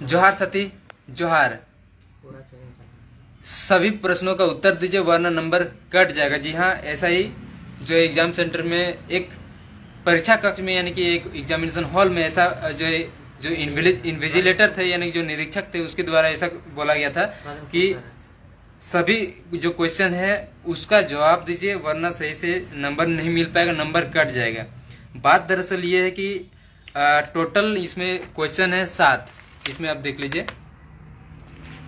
जोहार सती जोहार। सभी प्रश्नों का उत्तर दीजिए वरना नंबर कट जाएगा। जी हाँ, ऐसा ही जो एग्जाम सेंटर में एक परीक्षा कक्ष में यानी कि एक एग्जामिनेशन हॉल में ऐसा जो इन्विजिलेटर थे यानी जो निरीक्षक थे उसके द्वारा ऐसा बोला गया था कि सभी जो क्वेश्चन है उसका जवाब दीजिए वरना सही से नंबर नहीं मिल पाएगा, नंबर कट जाएगा। बात दरअसल ये है कि टोटल इसमें क्वेश्चन है 7। इसमें आप देख लीजिए,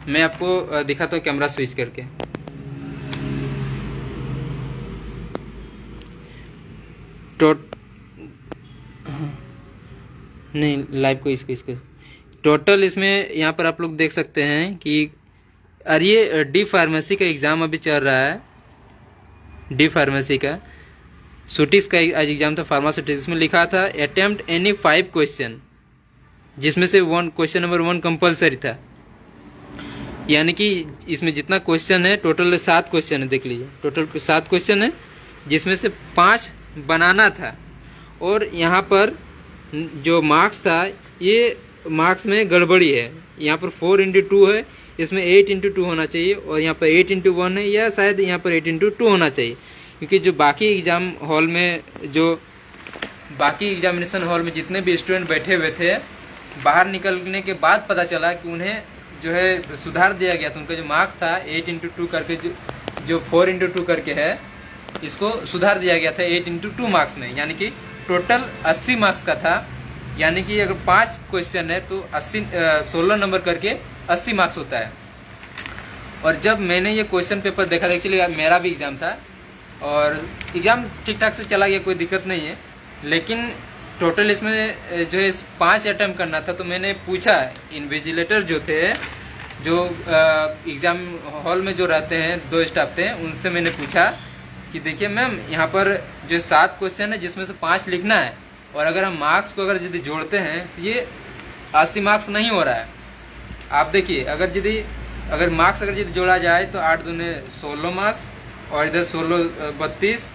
मैं आपको दिखाता हूँ कैमरा स्विच करके। नहीं लाइव को इसको टोटल इसमें यहाँ पर आप लोग देख सकते हैं कि अरे ये डी फार्मेसी का एग्जाम अभी चल रहा है। डी फार्मेसी का सुटिक्स का आज एग्जाम था, फार्मास्यूटिक्स में लिखा था अटेम्प्ट एनी 5 क्वेश्चन, जिसमें से क्वेश्चन नंबर 1 कंपलसरी था। यानी कि इसमें जितना क्वेश्चन है टोटल 7 क्वेश्चन है। देख लीजिए टोटल 7 क्वेश्चन है जिसमें से 5 बनाना था। और यहाँ पर जो मार्क्स था ये मार्क्स में गड़बड़ी है। यहाँ पर 4×2 है, इसमें 8×2 होना चाहिए और यहाँ पर 8×1 है या शायद यहाँ पर 8×2 होना चाहिए। क्योंकि जो बाकी एग्जाम हॉल में बाकी एग्जामिनेशन हॉल में जितने भी स्टूडेंट बैठे हुए थे, बाहर निकलने के बाद पता चला कि उन्हें जो है सुधार दिया गया था। उनका जो मार्क्स था 8×2 करके जो 4×2 करके है, इसको सुधार दिया गया था 8×2 मार्क्स में। यानी कि टोटल 80 मार्क्स का था। यानी कि अगर 5 क्वेश्चन है तो 16 नंबर करके 80 मार्क्स होता है। और जब मैंने ये क्वेश्चन पेपर देखा था, एक्चुअली मेरा भी एग्जाम था और एग्जाम ठीक ठाक से चला गया, कोई दिक्कत नहीं है। लेकिन टोटल इसमें जो है 5 अटेम्प्ट करना था। तो मैंने पूछा इन्विजिलेटर जो थे, जो एग्जाम हॉल में जो रहते हैं 2 स्टाफ थे, उनसे मैंने पूछा कि देखिए मैम, यहाँ पर जो 7 क्वेश्चन है जिसमें से 5 लिखना है और अगर हम मार्क्स को अगर यदि जोड़ते हैं तो ये 80 मार्क्स नहीं हो रहा है। आप देखिए अगर मार्क्स यदि जोड़ा जाए तो 8 दूने 16 मार्क्स और इधर 16 32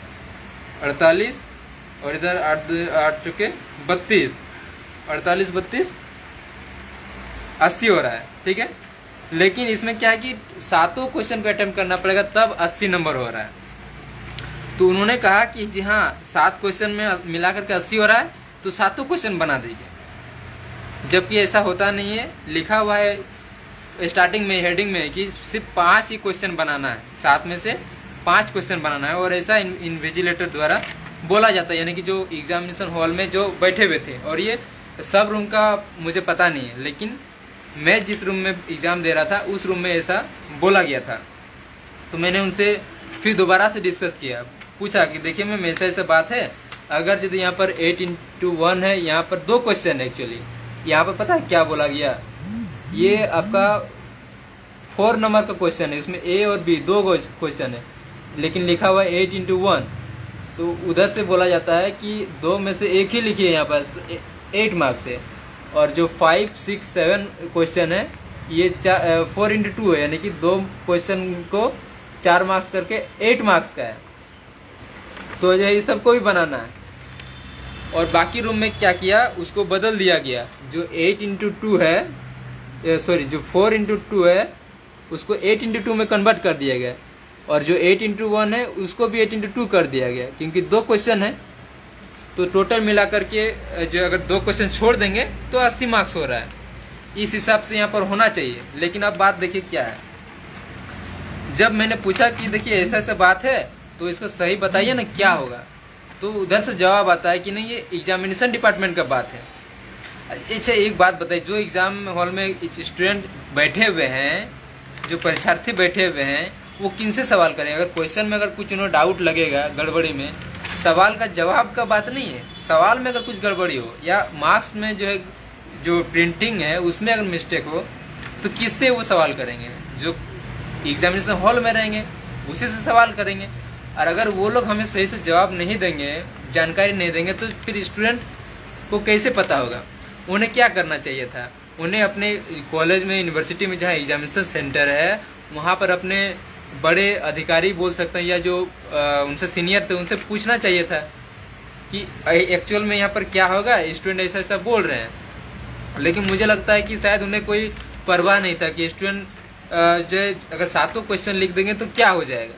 48 और इधर 8 चुके 32 48 32 80 हो रहा है। ठीक है, लेकिन इसमें क्या है कि 7 क्वेश्चन को अटेम्प्ट करना पड़ेगा तब 80 नंबर हो रहा है। तो उन्होंने कहा कि जी हाँ, 7 क्वेश्चन में मिलाकर के 80 हो रहा है तो 7 क्वेश्चन बना दीजिए। जबकि ऐसा होता नहीं है, लिखा हुआ है स्टार्टिंग में हेडिंग में कि सिर्फ 5 ही क्वेश्चन बनाना है, 7 में से 5 क्वेश्चन बनाना है। और ऐसा इन्विजिलेटर द्वारा बोला जाता है, यानी कि जो एग्जामिनेशन हॉल में जो बैठे हुए थे। और ये सब रूम का मुझे पता नहीं है, लेकिन मैं जिस रूम में एग्जाम दे रहा था उस रूम में ऐसा बोला गया था। तो मैंने उनसे फिर दोबारा से डिस्कस किया, पूछा कि देखिए मैम ऐसा बात है, अगर यदि यहाँ पर 8×1 है, यहाँ पर 2 क्वेश्चन है। एक्चुअली यहाँ पर पता है क्या बोला गया, ये आपका 4 नंबर का क्वेश्चन है, उसमें ए और बी 2 क्वेश्चन है, लेकिन लिखा हुआ है 8×1। तो उधर से बोला जाता है कि 2 में से एक ही लिखिए यहाँ पर, तो 8 मार्क्स है। और जो 5, 6, 7 क्वेश्चन है ये 4×2 है, यानी कि 2 क्वेश्चन को 4 मार्क्स करके 8 मार्क्स का है। तो ये सबको भी बनाना है। और बाकी रूम में क्या किया, उसको बदल दिया गया। जो 8×2 है, सॉरी जो 4×2 है उसको 8×2 में कन्वर्ट कर दिया गया। और जो 8×1 है उसको भी 8×2 कर दिया गया, क्योंकि 2 क्वेश्चन है। तो टोटल मिला करके जो अगर 2 क्वेश्चन छोड़ देंगे तो 80 मार्क्स हो रहा है। इस हिसाब से यहाँ पर होना चाहिए। लेकिन अब बात देखिए क्या है, जब मैंने पूछा कि देखिए ऐसा बात है तो इसको सही बताइए ना क्या होगा, तो उधर से जवाब आता है कि नहीं, ये एग्जामिनेशन डिपार्टमेंट का बात है। अच्छा एक बात बताइए, जो एग्जाम हॉल में स्टूडेंट बैठे हुए हैं, जो परीक्षार्थी बैठे हुए हैं, वो किन से सवाल करें? अगर क्वेश्चन में अगर कुछ उन्हें डाउट लगेगा, गड़बड़ी में, सवाल का जवाब का बात नहीं है। सवाल में अगर कुछ गड़बड़ी हो या मार्क्स में जो है जो प्रिंटिंग है उसमें अगर मिस्टेक हो, तो किससे वो सवाल करेंगे? जो एग्जामिनेशन हॉल में रहेंगे उसी से सवाल करेंगे। और अगर वो लोग हमें सही से जवाब नहीं देंगे, जानकारी नहीं देंगे, तो फिर स्टूडेंट को कैसे पता होगा? उन्हें क्या करना चाहिए था? उन्हें अपने कॉलेज में, यूनिवर्सिटी में जहाँ एग्जामिनेशन सेंटर है वहाँ पर अपने बड़े अधिकारी बोल सकते हैं या जो उनसे सीनियर थे उनसे पूछना चाहिए था कि एक्चुअल में यहाँ पर क्या होगा, स्टूडेंट ऐसा बोल रहे हैं। लेकिन मुझे लगता है कि शायद उन्हें कोई परवाह नहीं था कि स्टूडेंट जो है अगर 7 क्वेश्चन लिख देंगे तो क्या हो जाएगा।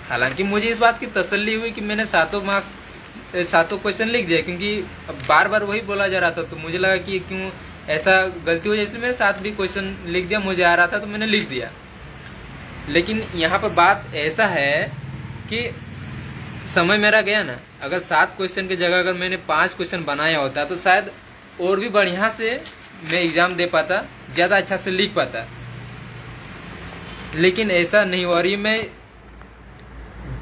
हालांकि मुझे इस बात की तसल्ली हुई कि मैंने 7 क्वेश्चन लिख दिया, क्योंकि बार बार वही बोला जा रहा था, तो मुझे लगा कि क्यों ऐसा गलती हो जाए, इसलिए मैंने 7 भी क्वेश्चन लिख दिया। मुझे आ रहा था तो मैंने लिख दिया। लेकिन यहाँ पर बात ऐसा है कि समय मेरा गया ना। अगर 7 क्वेश्चन की जगह अगर मैंने 5 क्वेश्चन बनाया होता तो शायद और भी बढ़िया से मैं एग्जाम दे पाता, ज़्यादा अच्छा से लिख पाता। लेकिन ऐसा नहीं हो रही। मैं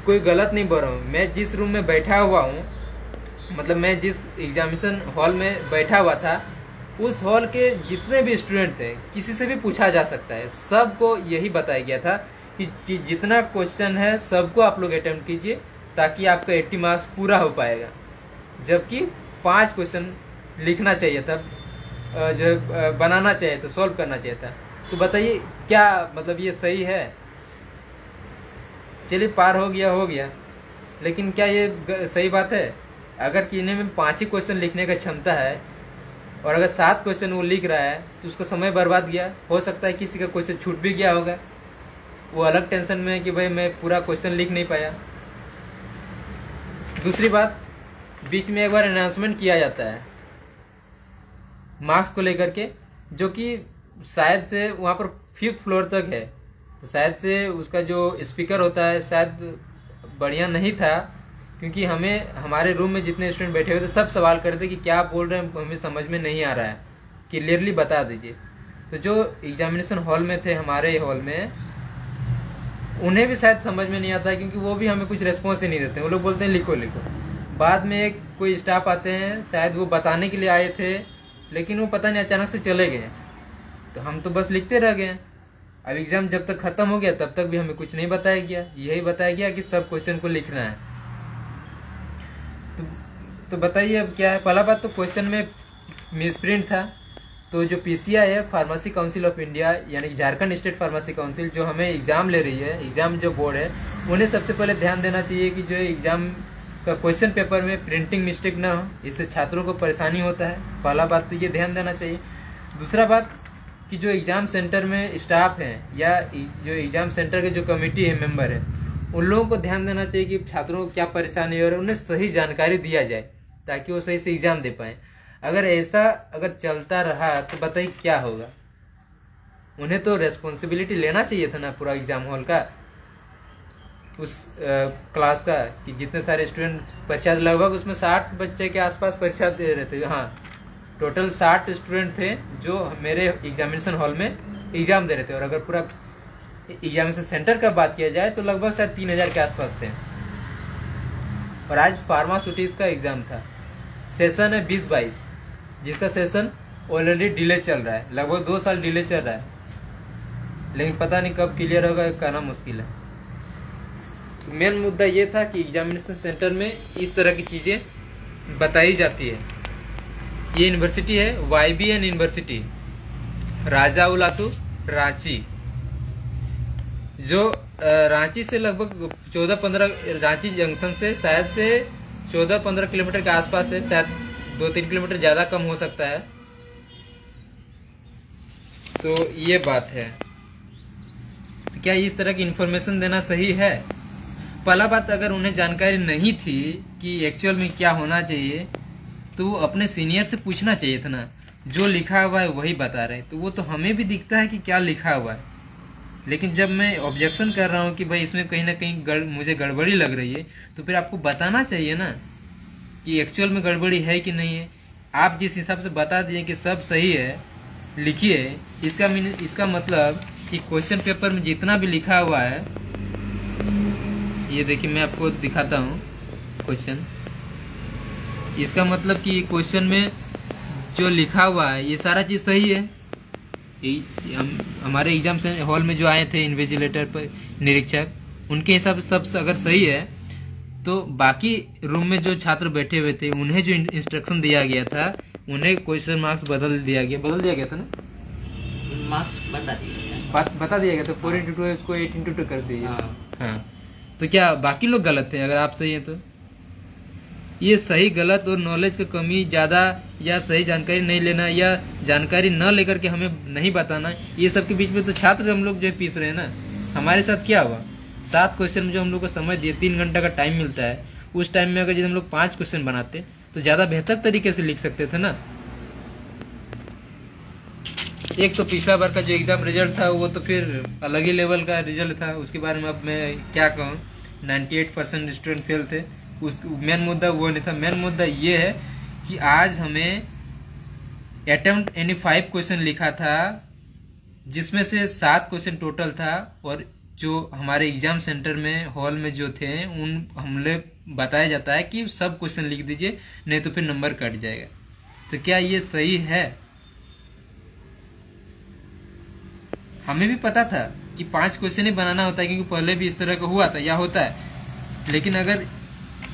कोई गलत नहीं बोल रहा हूँ। मैं जिस रूम में बैठा हुआ हूँ, मतलब मैं जिस एग्जामिनेशन हॉल में बैठा हुआ था, उस हॉल के जितने भी स्टूडेंट थे, किसी से भी पूछा जा सकता है, सबको यही बताया गया था कि जितना क्वेश्चन है सबको आप लोग अटेम्प्ट कीजिए, ताकि आपका 80 मार्क्स पूरा हो पाएगा। जबकि 5 क्वेश्चन लिखना चाहिए था, जो बनाना चाहिए था, सॉल्व करना चाहिए था। तो बताइए क्या मतलब ये सही है? चलिए पार हो गया, लेकिन क्या ये सही बात है? अगर किसी में 5 ही क्वेश्चन लिखने का क्षमता है और अगर 7 क्वेश्चन वो लिख रहा है तो उसका समय बर्बाद गया। हो सकता है किसी का क्वेश्चन छूट भी गया होगा, वो अलग टेंशन में है कि भाई मैं पूरा क्वेश्चन लिख नहीं पाया। दूसरी बात, बीच में एक बार अनाउंसमेंट किया जाता है मार्क्स को लेकर के, जो कि शायद से वहाँ पर 5th फ्लोर तक है, तो शायद से उसका जो स्पीकर होता है शायद बढ़िया नहीं था, क्योंकि हमारे रूम में जितने स्टूडेंट बैठे हुए थे सब सवाल कर रहे थे कि क्या आप बोल रहे हैं, हमें समझ में नहीं आ रहा है, क्लियरली बता दीजिए। तो जो एग्जामिनेशन हॉल में थे, हमारे हॉल में, उन्हें भी शायद समझ में नहीं आता, क्योंकि वो भी हमें कुछ रेस्पॉन्स ही नहीं देते। वो लोग बोलते हैं लिखो। बाद में एक कोई स्टाफ आते हैं, शायद वो बताने के लिए आए थे, लेकिन वो पता नहीं अचानक से चले गए, तो हम तो बस लिखते रह गए। अब एग्जाम जब तक खत्म हो गया तब तक भी हमें कुछ नहीं बताया गया। यही बताया गया कि सब क्वेश्चन को लिखना है। तो बताइए अब क्या है? पहला बात तो क्वेश्चन में मिसप्रिंट था। तो जो PCI है, फार्मेसी काउंसिल ऑफ इंडिया, यानी कि झारखंड स्टेट फार्मेसी काउंसिल, जो हमें एग्जाम ले रही है, एग्जाम जो बोर्ड है, उन्हें सबसे पहले ध्यान देना चाहिए कि जो एग्जाम का क्वेश्चन पेपर में प्रिंटिंग मिस्टेक ना हो, इससे छात्रों को परेशानी होता है। पहला बात तो ये ध्यान देना चाहिए। दूसरा बात कि जो एग्जाम सेंटर में स्टाफ हैं या जो एग्जाम सेंटर के जो कमेटी है, मेंबर है, उन लोगों को ध्यान देना चाहिए कि छात्रों को क्या परेशानी हो रही है, उन्हें सही जानकारी दिया जाए ताकि वो सही से एग्जाम दे पाए। अगर ऐसा चलता रहा तो बताइए क्या होगा? उन्हें तो रेस्पॉन्सिबिलिटी लेना चाहिए था ना पूरा एग्जाम हॉल का, उस क्लास का, कि जितने सारे स्टूडेंट परीक्षा, लगभग उसमें 60 बच्चे के आसपास परीक्षा दे रहे थे। हाँ, टोटल 60 स्टूडेंट थे जो मेरे एग्जामिनेशन हॉल में एग्जाम दे रहे थे। और अगर पूरा एग्जामिनेशन सेंटर का बात किया जाए तो लगभग शायद 3000 के आसपास थे। और आज फार्मास्यूटिक्स का एग्जाम था। सेशन है 2022, जिसका सेशन ऑलरेडी डिले चल रहा है, लगभग 2 साल डिले चल रहा है, लेकिन पता नहीं कब क्लियर होगा, कहना मुश्किल है। मेन मुद्दा ये था कि एग्जामिनेशन सेंटर में इस तरह की चीजें बताई जाती है। ये यूनिवर्सिटी है YBN यूनिवर्सिटी, राजा उलातू, रांची, जो रांची से लगभग 14-15, रांची जंक्शन से शायद से 14-15 किलोमीटर के आसपास है, शायद 2-3 किलोमीटर ज्यादा कम हो सकता है। तो ये बात है। क्या इस तरह की इंफॉर्मेशन देना सही है? पहला बात, अगर उन्हें जानकारी नहीं थी कि एक्चुअल में क्या होना चाहिए तो वो अपने सीनियर से पूछना चाहिए था ना। जो लिखा हुआ है वही बता रहे, तो वो तो हमें भी दिखता है कि क्या लिखा हुआ है। लेकिन जब मैं ऑब्जेक्शन कर रहा हूँ कि भाई इसमें कहीं ना कहीं मुझे गड़बड़ी लग रही है, तो फिर आपको बताना चाहिए ना कि एक्चुअल में गड़बड़ी है कि नहीं है। आप जिस हिसाब से बता दिए कि सब सही है, लिखिए, इसका मतलब कि क्वेश्चन पेपर में जितना भी लिखा हुआ है, ये देखिए मैं आपको दिखाता हूँ क्वेश्चन, इसका मतलब कि क्वेश्चन में जो लिखा हुआ है ये सारा चीज सही है। हमारे एग्जाम हॉल में जो आए थे इन्विजिलेटर पर निरीक्षक, उनके हिसाब से सब अगर सही है तो बाकी रूम में जो छात्र बैठे हुए थे उन्हें जो इंस्ट्रक्शन दिया गया था, उन्हें क्वेश्चन मार्क्स बदल दिया गया था ना, मार्क्स बता दिया गया था। 4x2 इसको 8x2 कर दिए। हाँ, तो क्या बाकी लोग गलत थे अगर आप सही हैं तो? ये सही गलत और नॉलेज की कमी ज़्यादा या सही जानकारी नहीं लेना या जानकारी न लेकर के हमें नहीं बताना, ये सब के बीच में तो छात्र हम लोग जो है पीस रहे हैं ना। हमारे साथ क्या हुआ, 7 क्वेश्चन में जो हम लोग को समय दिए, 3 घंटा का टाइम मिलता है, उस टाइम में अगर यदि हम लोग 5 क्वेश्चन बनाते तो ज़्यादा बेहतर तरीके से लिख सकते थे ना। एक तो पिछला बार का जो एग्जाम रिजल्ट था वो तो फिर अलग ही लेवल का रिजल्ट था, उसके बारे में अब मैं क्या कहूँ। 98% स्टूडेंट फेल थे। उस मेन मुद्दा वो नहीं था, मेन मुद्दा ये है कि आज हमें अटेम्प्ट यानी 5 क्वेश्चन लिखा था, जिसमें से 7 क्वेश्चन टोटल था, और जो हमारे एग्जाम सेंटर में हॉल में जो थे उन हमले बताया जाता है कि सब क्वेश्चन लिख दीजिए नहीं तो फिर नंबर कट जाएगा। तो क्या ये सही है? हमें भी पता था कि 5 क्वेश्चन ही बनाना होता है, क्योंकि पहले भी इस तरह का हुआ था या होता है, लेकिन अगर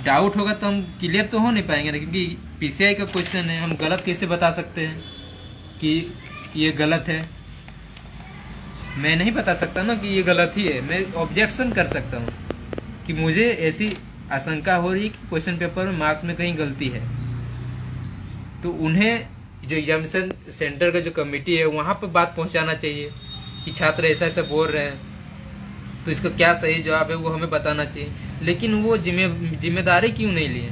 डाउट होगा तो हम क्लियर तो हो नहीं पाएंगे ना, क्योंकि पीसीआई का क्वेश्चन है, हम गलत कैसे बता सकते हैं कि ये गलत है। मैं नहीं बता सकता ना कि ये गलत ही है, मैं ऑब्जेक्शन कर सकता हूँ कि मुझे ऐसी आशंका हो रही है कि क्वेश्चन पेपर में मार्क्स में कहीं गलती है। तो उन्हें जो एग्जामिनेशन सेंटर का जो कमेटी है वहाँ पर बात पहुँचाना चाहिए कि छात्र ऐसा ऐसा बोल रहे हैं, तो इसका क्या सही जवाब है वो हमें बताना चाहिए। लेकिन वो जिम्मेदारी क्यों नहीं लिए,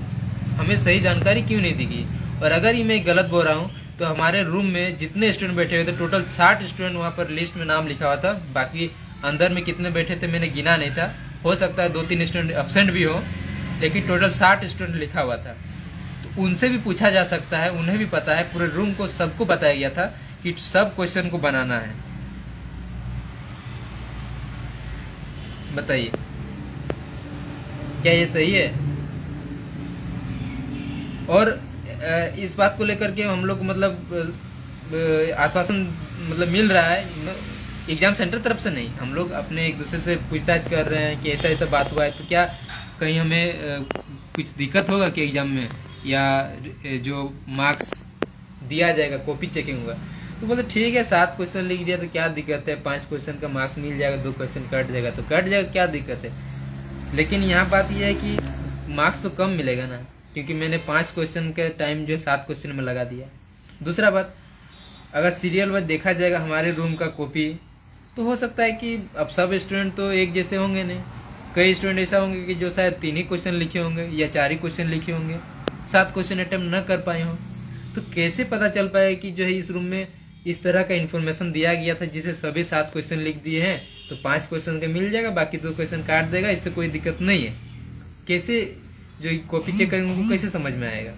हमें सही जानकारी क्यों नहीं दी गई। और अगर ये मैं गलत बोल रहा हूँ तो हमारे रूम में जितने स्टूडेंट बैठे हुए थे, टोटल 60 स्टूडेंट वहाँ पर लिस्ट में नाम लिखा हुआ था, बाकी अंदर में कितने बैठे थे मैंने गिना नहीं था, हो सकता है 2-3 स्टूडेंट एब्सेंट भी हो, लेकिन टोटल 60 स्टूडेंट लिखा हुआ था। तो उनसे भी पूछा जा सकता है, उन्हें भी पता है, पूरे रूम को सबको बताया गया था कि सब क्वेश्चन को बनाना है। बताइए क्या ये सही है? और इस बात को लेकर के हम लोग मतलब आश्वासन मतलब मिल रहा है एग्जाम सेंटर तरफ से नहीं, हम लोग अपने एक दूसरे से पूछताछ कर रहे हैं कि ऐसा ऐसा बात हुआ है, तो क्या कहीं हमें कुछ दिक्कत होगा कि एग्जाम में, या जो मार्क्स दिया जाएगा कॉपी चेकिंग होगा। तो बोलते ठीक है 7 क्वेश्चन लिख दिया तो क्या दिक्कत है, 5 क्वेश्चन का मार्क्स मिल जाएगा, 2 क्वेश्चन कट जाएगा तो कट जाएगा, क्या दिक्कत है। लेकिन यहाँ बात यह है कि मार्क्स तो कम मिलेगा ना, क्योंकि मैंने 5 क्वेश्चन के टाइम जो 7 क्वेश्चन में लगा दिया। दूसरा बात, अगर सीरियल वाइज देखा जाएगा हमारे रूम का कॉपी, तो हो सकता है कि अब सब स्टूडेंट तो एक जैसे होंगे नहीं, कई स्टूडेंट ऐसा होंगे कि जो शायद 3 ही क्वेश्चन लिखे होंगे या 4 ही क्वेश्चन लिखे होंगे, 7 क्वेश्चन अटेम्प्ट न कर पाए हों। तो कैसे पता चल पाए कि जो है इस रूम में इस तरह का इन्फॉर्मेशन दिया गया था जिसे सभी 7 क्वेश्चन लिख दिए हैं, तो 5 क्वेश्चन का मिल जाएगा, बाकी 2 क्वेश्चन काट देगा, इससे कोई दिक्कत नहीं है। कैसे जो कॉपी चेक करेंगे उनको कैसे समझ में आएगा?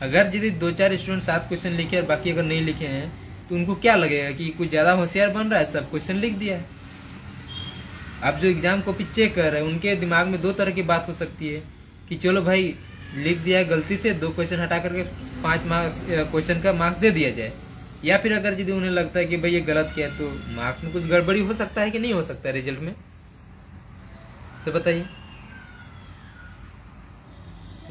अगर यदि 2-4 स्टूडेंट 7 क्वेश्चन लिखे और बाकी अगर नहीं लिखे हैं तो उनको क्या लगेगा कि कुछ ज्यादा होशियार बन रहा है, सब क्वेश्चन लिख दिया है। अब जो एग्जाम कॉपी चेक कर रहे हैं उनके दिमाग में 2 तरह की बात हो सकती है कि चलो भाई लिख दिया है गलती से, 2 क्वेश्चन हटा करके 5 क्वेश्चन का मार्क्स दे दिया जाए, या फिर अगर यदि उन्हें लगता है कि भाई ये गलत किया तो मार्क्स में कुछ गड़बड़ी हो सकता है कि नहीं हो सकता है रिजल्ट में, तो बताइए।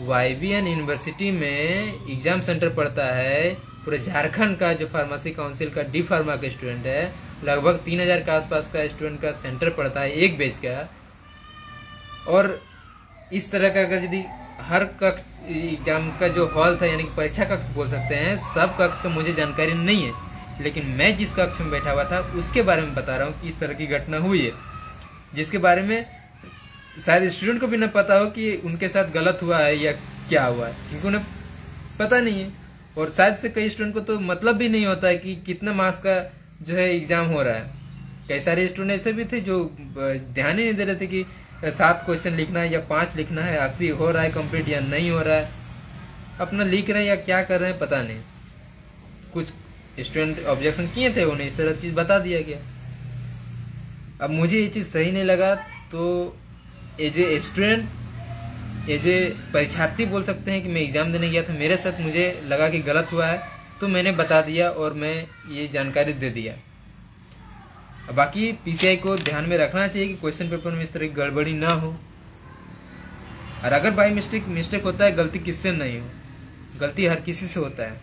YBN यूनिवर्सिटी में एग्जाम सेंटर पड़ता है पूरे झारखंड का, जो फार्मेसी काउंसिल का डी फार्मा का स्टूडेंट है, लगभग 3000 के आसपास का स्टूडेंट का सेंटर पड़ता है एक बैच का। और इस तरह का अगर यदि हर कक्ष एग्जाम का जो हॉल था, यानी कि परीक्षा कक्ष बोल सकते हैं, सब कक्ष का मुझे जानकारी नहीं है, लेकिन मैं जिस कक्ष में बैठा हुआ था उसके बारे में बता रहा हूँ कि इस तरह की घटना हुई है, जिसके बारे में शायद स्टूडेंट को भी न पता हो कि उनके साथ गलत हुआ है या क्या हुआ है, क्योंकि उन्हें पता नहीं है। और शायद से कई स्टूडेंट को तो मतलब भी नहीं होता है कि कितना मार्क्स का जो है एग्जाम हो रहा है। कई सारे स्टूडेंट ऐसे भी थे जो ध्यान ही नहीं दे रहे थे कि 7 क्वेश्चन लिखना है या 5 लिखना है, 80 हो रहा है कंप्लीट या नहीं हो रहा है, अपना लिख रहे हैं या क्या कर रहे हैं पता नहीं। कुछ स्टूडेंट ऑब्जेक्शन किए थे, उन्हें इस तरह चीज बता दिया गया। अब मुझे ये चीज सही नहीं लगा, तो as a student, as a परीक्षार्थी बोल सकते हैं कि मैं एग्जाम देने गया था, मेरे साथ मुझे लगा कि गलत हुआ है तो मैंने बता दिया और मैं ये जानकारी दे दिया। बाकी पीसीआई को ध्यान में रखना चाहिए कि क्वेश्चन पेपर में इस तरह की गड़बड़ी ना हो, और अगर बाई मिस्टेक होता है, गलती किससे नहीं हो, गलती हर किसी से होता है,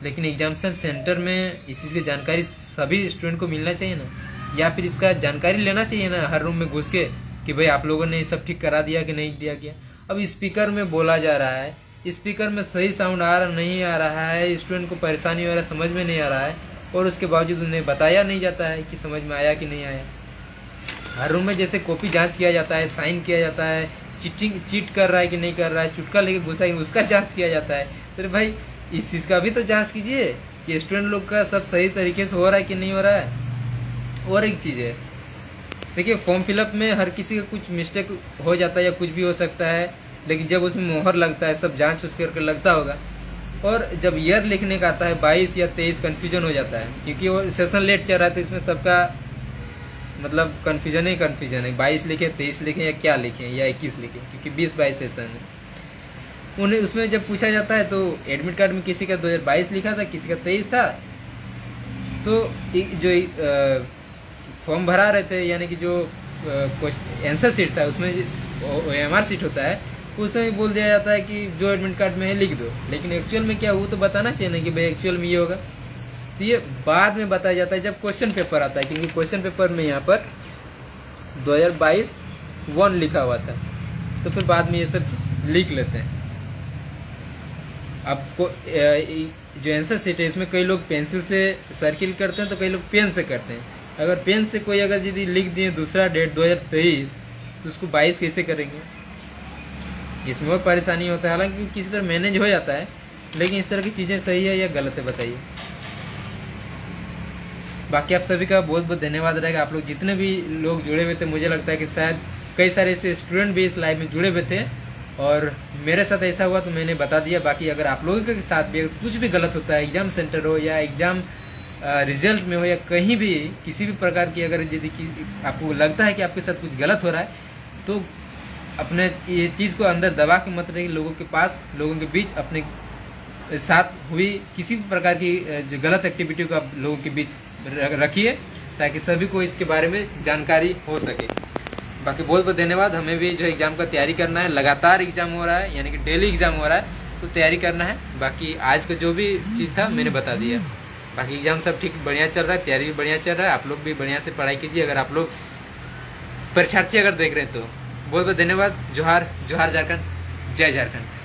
लेकिन एग्जामिनेशन सेंटर में इस चीज़ की जानकारी सभी स्टूडेंट को मिलना चाहिए ना, या फिर इसका जानकारी लेना चाहिए ना हर रूम में घुस के कि भाई आप लोगों ने ये सब ठीक करा दिया कि नहीं दिया गया। अब स्पीकर में बोला जा रहा है, स्पीकर में सही साउंड आ रहा नहीं आ रहा है, स्टूडेंट को परेशानी हो रहा है, समझ में नहीं आ रहा है, और उसके बावजूद उन्हें बताया नहीं जाता है कि समझ में आया कि नहीं आया। हर रूम में जैसे कॉपी जांच किया जाता है, साइन किया जाता है, चीट कर रहा है कि नहीं कर रहा है, चुटका लेके घुसा है उसका जांच किया जाता है। तो भाई इस चीज़ का भी तो जांच कीजिए कि स्टूडेंट लोग का सब सही तरीके से हो रहा है कि नहीं हो रहा है। और एक चीज़ है, देखिए फॉर्म फिलअप में हर किसी का कुछ मिस्टेक हो जाता है या कुछ भी हो सकता है, लेकिन जब उसमें मोहर लगता है, सब जांच उस करके लगता होगा, और जब ईयर लिखने का आता है 22 या 23 कन्फ्यूजन हो जाता है, क्योंकि वो सेशन लेट चल रहा है तो इसमें सबका मतलब कन्फ्यूजन ही कन्फ्यूजन है। 22 लिखे, 23 लिखे या क्या लिखे या 21 लिखे, क्योंकि 20-22 सेशन है। उन्हें उसमें जब पूछा जाता है तो एडमिट कार्ड में किसी का 2022 लिखा था, किसी का 23 था, तो जो फॉर्म भरा रहे थे यानी कि जो आंसर सीट था उसमें OMR सीट होता है, उसमें भी बोल दिया जाता है कि जो एडमिट कार्ड में है लिख दो, लेकिन एक्चुअल में क्या वो तो बताना चाहिए ना कि भाई एक्चुअल में ये होगा। तो ये बाद में बताया जाता है जब क्वेश्चन पेपर आता है, क्योंकि क्वेश्चन पेपर में यहाँ पर 2022 1 लिखा हुआ था, तो फिर बाद में ये सब लिख लेते हैं। आपको जो आंसर शीट है इसमें कई लोग पेंसिल से सर्किल करते हैं तो कई लोग पेन से करते हैं। अगर पेन से कोई अगर यदि लिख दिए दूसरा डेट 2023 तो उसको 22 कैसे करेंगे, इसमें बहुत परेशानी होता है। हालांकि किसी तरह मैनेज हो जाता है, लेकिन इस तरह की चीज़ें सही है या गलत है बताइए। बाकी आप सभी का बहुत बहुत धन्यवाद रहेगा। आप लोग जितने भी लोग जुड़े हुए थे, मुझे लगता है कि शायद कई सारे ऐसे स्टूडेंट भी इस लाइव में जुड़े हुए थे और मेरे साथ ऐसा हुआ तो मैंने बता दिया। बाकी अगर आप लोगों के साथ भी कुछ भी गलत होता है, एग्जाम सेंटर हो या एग्जाम रिजल्ट में हो या कहीं भी किसी भी प्रकार की अगर यदि आपको लगता है कि आपके साथ कुछ गलत हो रहा है, तो अपने ये चीज़ को अंदर दबा के मत रहिए। लोगों के पास, लोगों के बीच अपने साथ हुई किसी भी प्रकार की जो गलत एक्टिविटी को आप लोगों के बीच रखिए, ताकि सभी को इसके बारे में जानकारी हो सके। बाकी बहुत बहुत धन्यवाद। हमें भी जो एग्ज़ाम का तैयारी करना है, लगातार एग्ज़ाम हो रहा है, यानी कि डेली एग्ज़ाम हो रहा है, तो तैयारी करना है। बाकी आज का जो भी चीज़ था मैंने बता दिया। बाकी एग्ज़ाम सब ठीक बढ़िया चल रहा है, तैयारी भी बढ़िया चल रहा है। आप लोग भी बढ़िया से पढ़ाई कीजिए। अगर आप लोग परीक्षार्थी अगर देख रहे हैं तो बहुत बहुत धन्यवाद। जोहार, जोहार झारखंड, जय झारखंड।